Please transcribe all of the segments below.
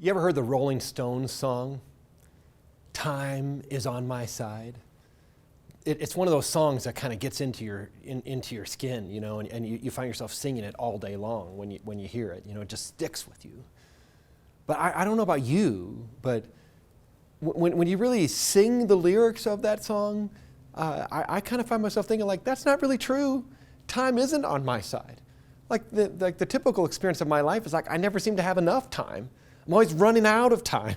You ever heard the Rolling Stones song, "Time is on my side"? It's one of those songs that kind of gets into your skin, you know, and you find yourself singing it all day long when you hear it. You know, it just sticks with you. But I don't know about you, but when you really sing the lyrics of that song, I kind of find myself thinking, like, that's not really true. Time isn't on my side. Like the typical experience of my life is like I never seem to have enough time. I'm always running out of time,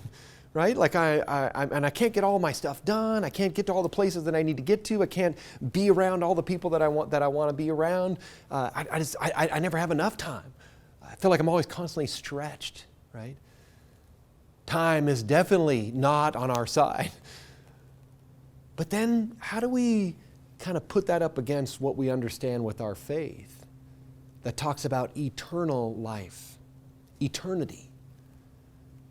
right? Like I can't get all my stuff done. I can't get to all the places that I need to get to. I can't be around all the people that I want to be around. I never have enough time. I feel like I'm always constantly stretched, right? Time is definitely not on our side. But then how do we kind of put that up against what we understand with our faith that talks about eternal life, eternity?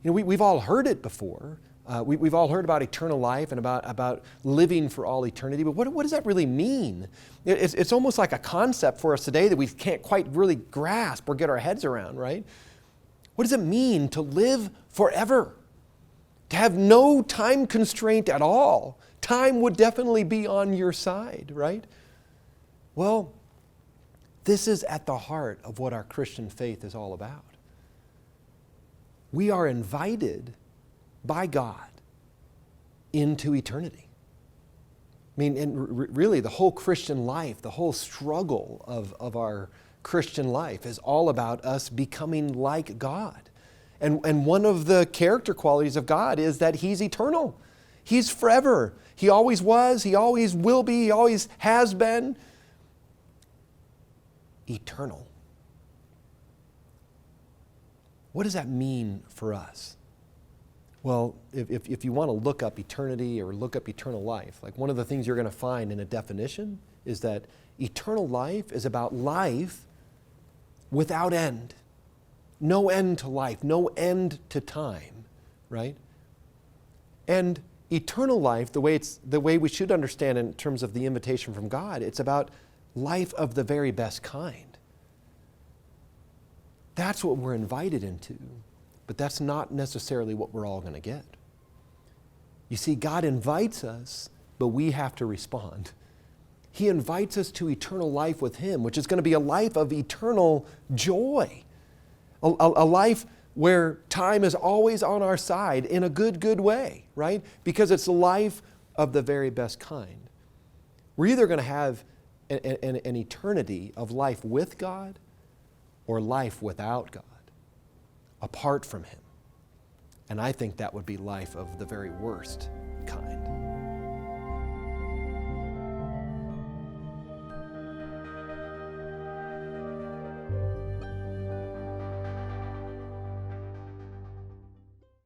You know, we've all heard it before. We've all heard about eternal life and about living for all eternity, but what does that really mean? It's almost like a concept for us today that we can't quite really grasp or get our heads around, right? What does it mean to live forever? To have no time constraint at all? Time would definitely be on your side, right? Well, this is at the heart of what our Christian faith is all about. We are invited by God into eternity. I mean, and really the whole Christian life, the whole struggle of our Christian life is all about us becoming like God. And one of the character qualities of God is that He's eternal. He's forever. He always was, He always will be, He always has been. Eternal. What does that mean for us? Well, if you want to look up eternity or look up eternal life, like one of the things you're going to find in a definition is that eternal life is about life without end. No end to life, no end to time, right? And eternal life, the way we should understand in terms of the invitation from God, it's about life of the very best kind. That's what we're invited into, but that's not necessarily what we're all going to get. You see, God invites us, but we have to respond. He invites us to eternal life with Him, which is going to be a life of eternal joy. A life where time is always on our side in a good way, right? Because it's a life of the very best kind. We're either going to have an eternity of life with God or life without God, apart from Him. And I think that would be life of the very worst kind.